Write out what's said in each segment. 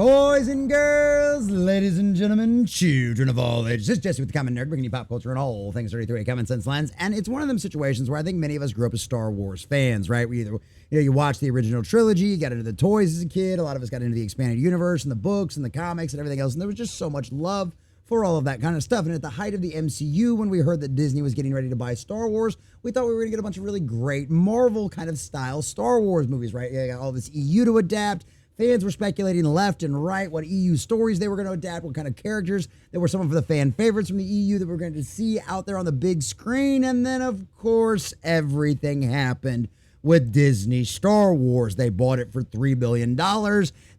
Boys and girls, ladies and gentlemen, children of all ages, it's Jesse with the Common Nerd, bringing you pop culture and all things 33 common sense lens. And it's one of them situations where I think many of us grew up as Star Wars fans, right? We either, you watched the original trilogy, you got into the toys as a kid, a lot of us got into the expanded universe and the books and the comics and everything else, and there was just so much love for all of that kind of stuff. And at the height of the MCU, when we heard that Disney was getting ready to buy Star Wars, we thought we were going to get a bunch of really great Marvel kind of style Star Wars movies, right? You got all this EU to adapt. Fans were speculating left and right what EU stories they were going to adapt, what kind of characters that were some of the fan favorites from the EU that we're going to see out there on the big screen. And then, of course, everything happened with Disney Star Wars. They bought it for $3 billion.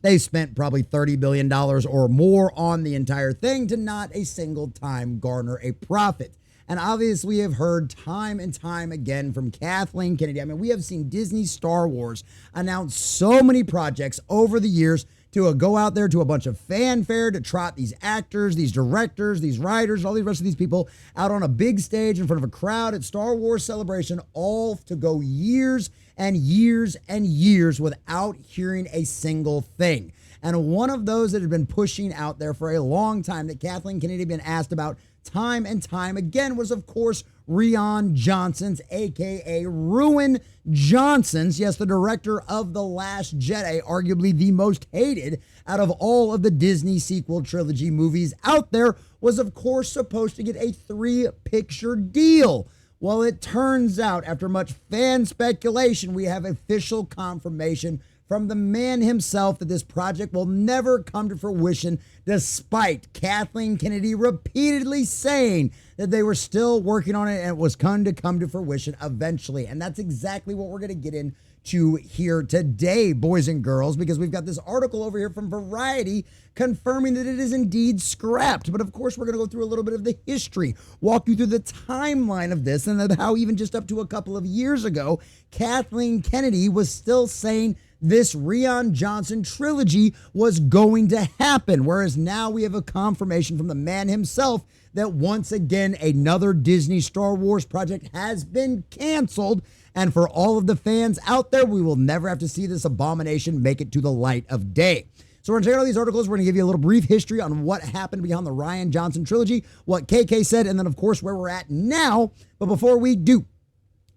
They spent probably $30 billion or more on the entire thing to not a single time garner a profit. And obviously, we have heard time and time again from Kathleen Kennedy. I mean, we have seen Disney Star Wars announce so many projects over the years to go out there to a bunch of fanfare to trot these actors, these directors, these writers, all the rest of these people out on a big stage in front of a crowd at Star Wars Celebration, all to go years and years and years without hearing a single thing. And one of those that had been pushing out there for a long time that Kathleen Kennedy had been asked about time and time again was, of course, Rian Johnson's, a.k.a. Rian Johnson's, yes, the director of The Last Jedi, arguably the most hated out of all of the Disney sequel trilogy movies out there, was, of course, supposed to get a 3-picture deal. Well, it turns out, after much fan speculation, we have official confirmation from the man himself that this project will never come to fruition, despite Kathleen Kennedy repeatedly saying that they were still working on it and it was going to come to fruition eventually. And that's exactly what we're going to get into here today, boys and girls, because we've got this article over here from Variety confirming that it is indeed scrapped. But of course, we're going to go through a little bit of the history, walk you through the timeline of this, and how even just up to a couple of years ago, Kathleen Kennedy was still saying this Rian Johnson trilogy was going to happen, whereas now we have a confirmation from the man himself that once again another Disney Star Wars project has been canceled. And for all of the fans out there, we will never have to see this abomination make it to the light of day. So we're going to check out these articles. We're going to give you a little brief history on what happened beyond the Rian Johnson trilogy, what KK said, and then, of course, where we're at now. But before we do,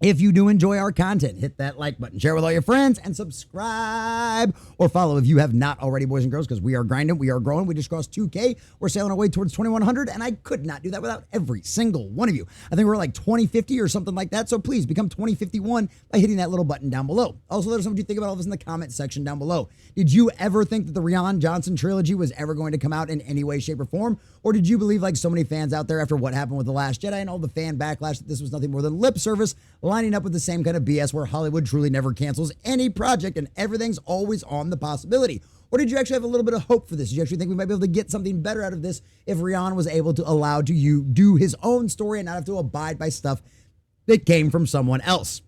if you do enjoy our content, hit that like button, share with all your friends, and subscribe or follow if you have not already, boys and girls, because we are grinding, we are growing. We just crossed 2K. We're sailing our way towards 2,100, and I could not do that without every single one of you. I think we're like 2050 or something like that, so please become 2051 by hitting that little button down below. Also, let us know what you think about all this in the comment section down below. Did you ever think that the Rian Johnson trilogy was ever going to come out in any way, shape, or form? Or did you believe, like so many fans out there after what happened with The Last Jedi and all the fan backlash, that this was nothing more than lip service, lining up with the same kind of BS where Hollywood truly never cancels any project and everything's always on the possibility? Or did you actually have a little bit of hope for this? Did you actually think we might be able to get something better out of this if Rian was able to allow to do his own story and not have to abide by stuff that came from someone else?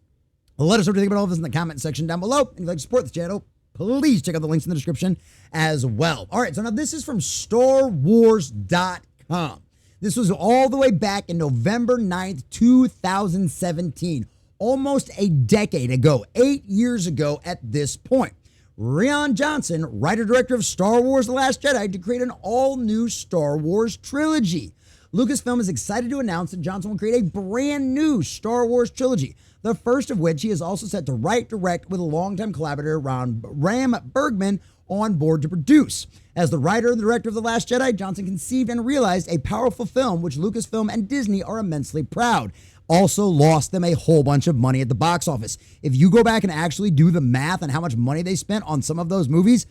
Let us know what you think about all of this in the comment section down below. And if you'd like to support the channel, please check out the links in the description as well. All right, so now this is from StarWars.com. This was all the way back in November 9th, 2017. Almost a decade ago, 8 years ago at this point. Rian Johnson, writer-director of Star Wars The Last Jedi, to create an all-new Star Wars trilogy. Lucasfilm is excited to announce that Johnson will create a brand new Star Wars trilogy, the first of which he is also set to write, direct with a longtime collaborator, Ram Bergman, on board to produce. As the writer and director of The Last Jedi, Johnson conceived and realized a powerful film which Lucasfilm and Disney are immensely proud. Also lost them a whole bunch of money at the box office. If you go back and actually do the math on how much money they spent on some of those movies,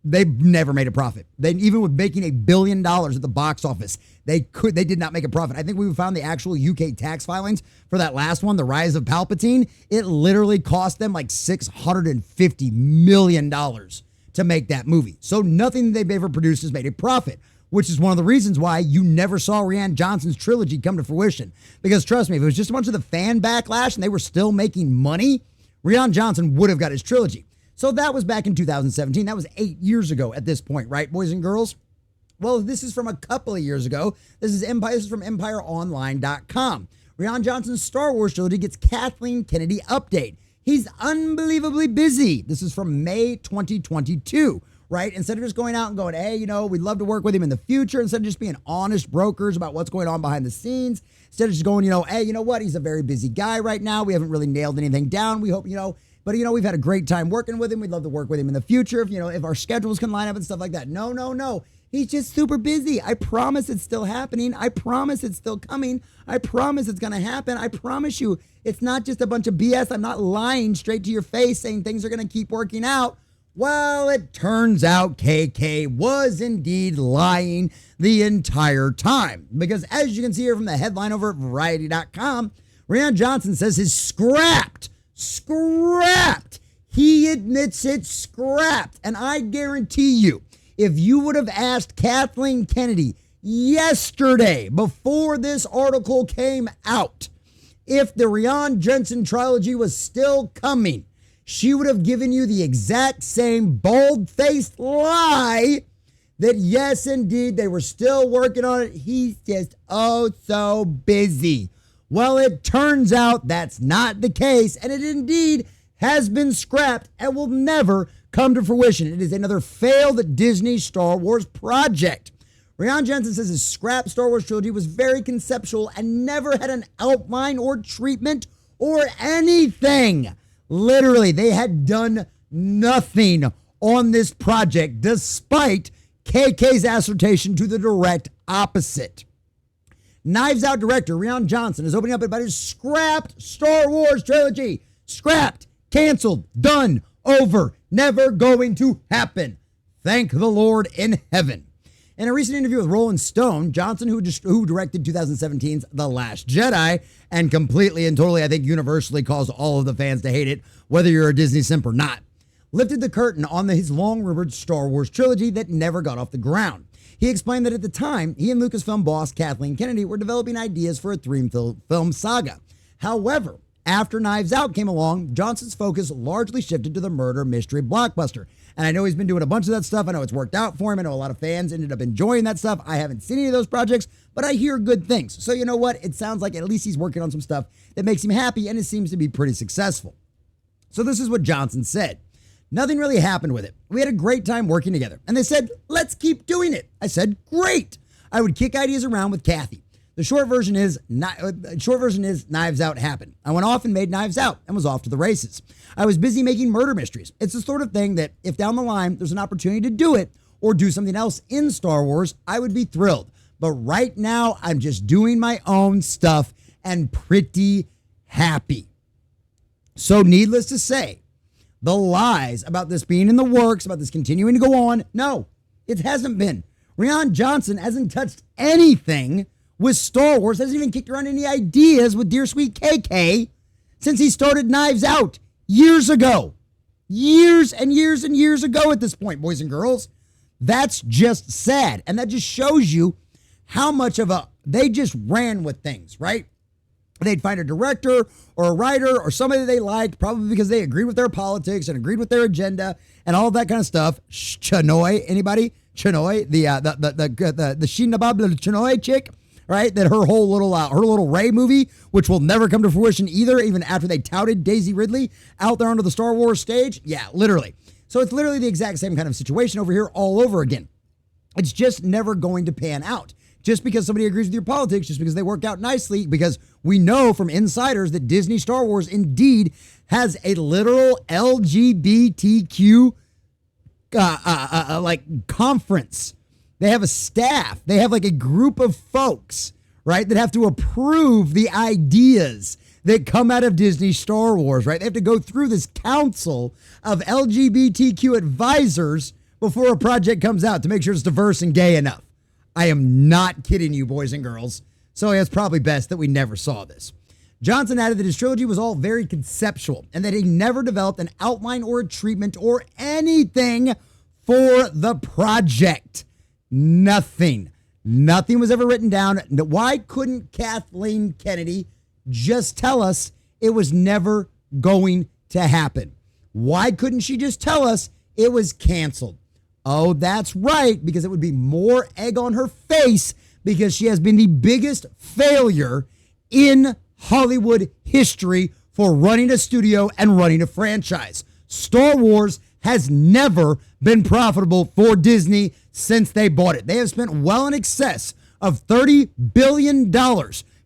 they never made a profit. They, even with making $1 billion at the box office, they did not make a profit. I think we found the actual UK tax filings for that last one, The Rise of Palpatine. It literally cost them like $650 million to make that movie. So nothing they've ever produced has made a profit, which is one of the reasons why you never saw Rian Johnson's trilogy come to fruition. Because trust me, if it was just a bunch of the fan backlash and they were still making money, Rian Johnson would have got his trilogy. So that was back in 2017. That was 8 years ago at this point, right, boys and girls? Well, this is from a couple of years ago. This is from EmpireOnline.com. Rian Johnson's Star Wars trilogy gets Kathleen Kennedy update. He's unbelievably busy. This is from May 2022. right? Instead of just going out and going, hey, we'd love to work with him in the future, instead of just being honest brokers about what's going on behind the scenes, instead of just going, hey, you know what? He's a very busy guy right now. We haven't really nailed anything down. We hope, but we've had a great time working with him. We'd love to work with him in the future if our schedules can line up and stuff like that. No. He's just super busy. I promise it's still happening. I promise it's still coming. I promise it's going to happen. I promise you it's not just a bunch of BS. I'm not lying straight to your face saying things are going to keep working out. Well, it turns out KK was indeed lying the entire time. Because as you can see here from the headline over at Variety.com, Rian Johnson says his scrapped. He admits it's scrapped. And I guarantee you, if you would have asked Kathleen Kennedy yesterday before this article came out, if the Rian Johnson trilogy was still coming, she would have given you the exact same bold-faced lie that yes, indeed, they were still working on it. He's just so busy. Well, it turns out that's not the case, and it indeed has been scrapped and will never come to fruition. It is another failed Disney Star Wars project. Rian Johnson says his scrapped Star Wars trilogy was very conceptual and never had an outline or treatment or anything. Literally, they had done nothing on this project, despite KK's assertion to the direct opposite. Knives Out director Rian Johnson is opening up about his scrapped Star Wars trilogy. Scrapped, canceled, done, over, never going to happen. Thank the Lord in heaven. In a recent interview with Rolling Stone, Johnson, who directed 2017's The Last Jedi, and completely and totally, I think, universally caused all of the fans to hate it, whether you're a Disney simp or not, lifted the curtain on his long-rumored Star Wars trilogy that never got off the ground. He explained that at the time, he and Lucasfilm boss Kathleen Kennedy were developing ideas for a three-film saga. However, after Knives Out came along, Johnson's focus largely shifted to the murder mystery blockbuster. And I know he's been doing a bunch of that stuff. I know it's worked out for him. I know a lot of fans ended up enjoying that stuff. I haven't seen any of those projects, but I hear good things. So you know what? It sounds like at least he's working on some stuff that makes him happy, and it seems to be pretty successful. So this is what Johnson said. Nothing really happened with it. We had a great time working together. And they said, let's keep doing it. I said, great. I would kick ideas around with Kathy. The short version is Knives Out happened. I went off and made Knives Out and was off to the races. I was busy making murder mysteries. It's the sort of thing that if down the line there's an opportunity to do it or do something else in Star Wars, I would be thrilled. But right now, I'm just doing my own stuff and pretty happy. So needless to say, the lies about this being in the works, about this continuing to go on, no, it hasn't been. Rian Johnson hasn't touched anything with Star Wars, hasn't even kicked around any ideas with Dear Sweet KK since he started Knives Out years ago. Years and years and years ago at this point, boys and girls. That's just sad. And that just shows you how much of they just ran with things, right? They'd find a director or a writer or somebody they liked, probably because they agreed with their politics and agreed with their agenda and all that kind of stuff. Chanoy, anybody? Chanoy, the Shinabab Chanoy chick, right? That her little Rey movie, which will never come to fruition either, even after they touted Daisy Ridley out there onto the Star Wars stage. Yeah, literally. So it's literally the exact same kind of situation over here all over again. It's just never going to pan out. Just because somebody agrees with your politics, just because they work out nicely, because we know from insiders that Disney Star Wars indeed has a literal LGBTQ conference. They have a staff. They have like a group of folks, right, that have to approve the ideas that come out of Disney Star Wars, right? They have to go through this council of LGBTQ advisors before a project comes out to make sure it's diverse and gay enough. I am not kidding you, boys and girls. So it's probably best that we never saw this. Johnson added that his trilogy was all very conceptual and that he never developed an outline or a treatment or anything for the project. Nothing was ever written down. Why couldn't Kathleen Kennedy just tell us it was never going to happen? Why couldn't she just tell us it was canceled? Oh, that's right, because it would be more egg on her face because she has been the biggest failure in Hollywood history for running a studio and running a franchise. Star Wars has never been profitable for Disney since they bought it. They have spent well in excess of $30 billion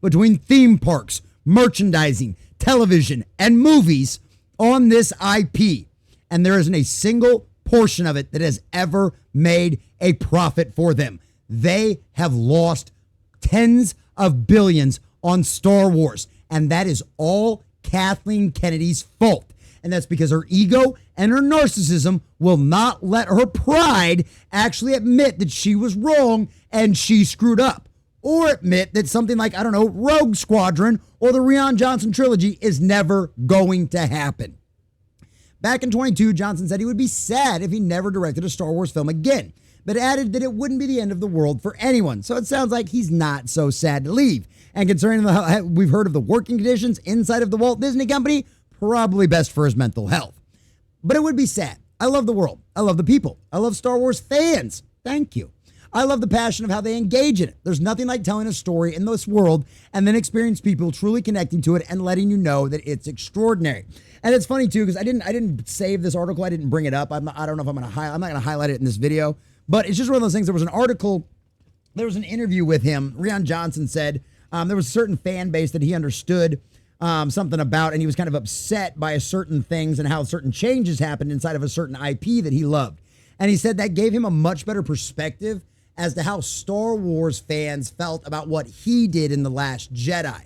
between theme parks, merchandising, television, and movies on this IP. And there isn't a single portion of it that has ever made a profit for them. They have lost tens of billions on Star Wars. And that is all Kathleen Kennedy's fault. And that's because her ego and her narcissism will not let her pride actually admit that she was wrong and she screwed up. Or admit that something like, I don't know, Rogue Squadron or the Rian Johnson trilogy is never going to happen. Back in 22, Johnson said he would be sad if he never directed a Star Wars film again, but added that it wouldn't be the end of the world for anyone. So it sounds like he's not so sad to leave. And concerning we've heard of the working conditions inside of the Walt Disney Company, probably best for his mental health. But it would be sad. I love the world. I love the people. I love Star Wars fans. Thank you. I love the passion of how they engage in it. There's nothing like telling a story in this world and then experience people truly connecting to it and letting you know that it's extraordinary. And it's funny too, because I didn't save this article. I didn't bring it up. I don't know if I'm not going to highlight it in this video, but it's just one of those things. There was an article, there was an interview with him. Rian Johnson said there was a certain fan base that he understood something about, and he was kind of upset by certain things and how certain changes happened inside of a certain IP that he loved. And he said that gave him a much better perspective as to how Star Wars fans felt about what he did in The Last Jedi.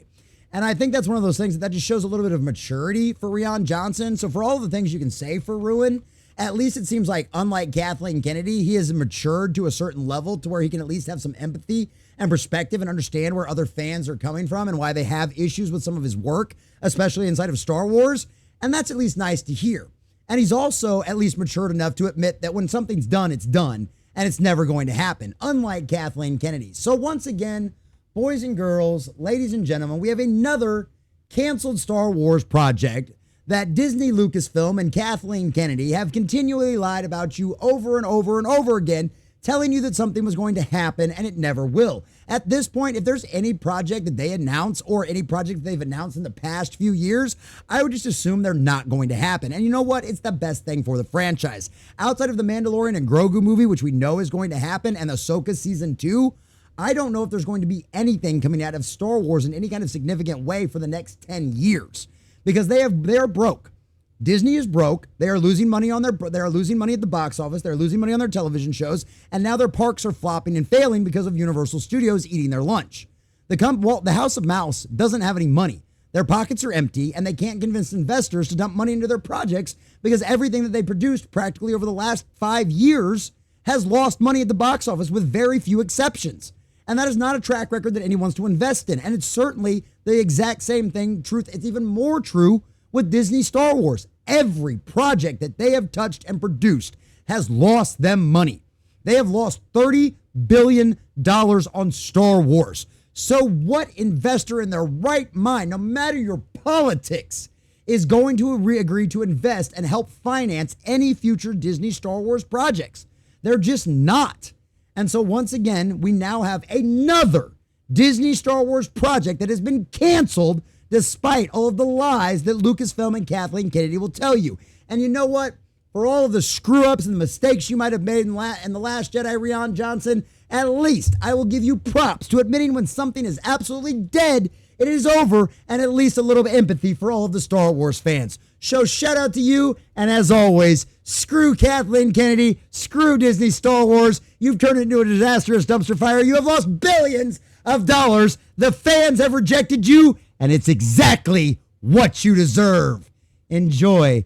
And I think that's one of those things that just shows a little bit of maturity for Rian Johnson. So for all the things you can say for Ruin, at least it seems like, unlike Kathleen Kennedy, he has matured to a certain level to where he can at least have some empathy and perspective and understand where other fans are coming from and why they have issues with some of his work, especially inside of Star Wars. And that's at least nice to hear. And he's also at least matured enough to admit that when something's done, it's done. And it's never going to happen, unlike Kathleen Kennedy. So once again, boys and girls, ladies and gentlemen, we have another canceled Star Wars project that Disney, Lucasfilm, and Kathleen Kennedy have continually lied about you over and over and over again, telling you that something was going to happen and it never will. At this point, if there's any project that they announce or any project that they've announced in the past few years, I would just assume they're not going to happen. And you know what? It's the best thing for the franchise. Outside of the Mandalorian and Grogu movie, which we know is going to happen, and Ahsoka Season 2, I don't know if there's going to be anything coming out of Star Wars in any kind of significant way for the next 10 years because they are broke. Disney is broke. They are losing money at the box office. They're losing money on their television shows. And now their parks are flopping and failing because of Universal Studios eating their lunch. The House of Mouse doesn't have any money. Their pockets are empty and they can't convince investors to dump money into their projects because everything that they produced practically over the last 5 years has lost money at the box office with very few exceptions. And that is not a track record that anyone wants to invest in. And it's certainly the exact same thing. It's even more true with Disney Star Wars. Every project that they have touched and produced has lost them money. They have lost $30 billion on Star Wars. So what investor in their right mind, no matter your politics, is going to agree to invest and help finance any future Disney Star Wars projects? They're just not. And so once again, we now have another Disney Star Wars project that has been canceled despite all of the lies that Lucasfilm and Kathleen Kennedy will tell you. And you know what? For all of the screw-ups and the mistakes you might have made in The Last Jedi, Rian Johnson, at least I will give you props to admitting when something is absolutely dead, it is over, and at least a little empathy for all of the Star Wars fans. So shout out to you, and as always, screw Kathleen Kennedy, screw Disney Star Wars. You've turned it into a disastrous dumpster fire. You have lost billions of dollars. The fans have rejected you, and it's exactly what you deserve. Enjoy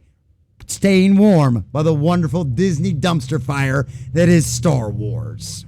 staying warm by the wonderful Disney dumpster fire that is Star Wars.